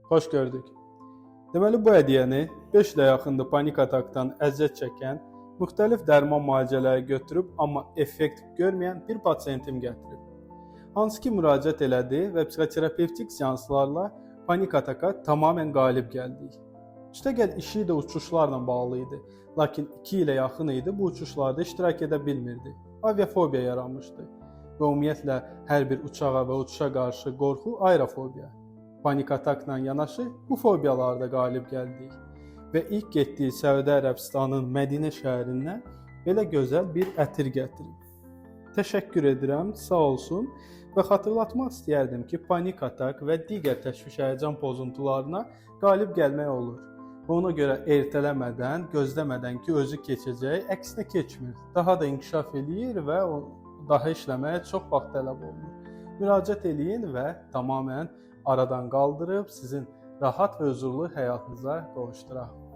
Xoş gördük. Deməli bu hədiyyəni 5 ilə yaxındır panik atakdan əziyyət çəkən, müxtəlif dərman müalicələri götürüb, amma effekt görməyən bir pasiyentim gətirib. Hansı ki müraciət elədi və psixoterapevtik seanslarla panik ataka tamamilə qalib gəldik. Üstəgəl işi də uçuşlarla bağlı idi. Lakin 2 ilə yaxın idi bu uçuşlarda iştirak edə bilmirdi. Aviafobiya yaranmışdı və ümumiyyətlə hər bir uçağa və uçuşa qarşı qorxu aerofobiya. Panik atakla yanaşı bu fobiyalarda qalib gəldik və ilk getdiyi Səudiyyə Ərəbistanının Mədinə şəhərindən belə gözəl bir ətir gətirib. Təşəkkür edirəm, sağ olsun və xatırlatmaq istəyərdim ki, panik atak və digər təşviş həyəcan pozuntularına qalib gəlmək olur. Və ona görə ertələmədən, gözləmədən ki, özü keçəcək, əksinə keçmir. Daha da inkişaf eləyir və daha işləməyə çox vaxt tələb olunur. Müraciət eləyin və tamamilə aradan qaldırıb sizin rahat və huzurlu həyatınıza qovuşduraq.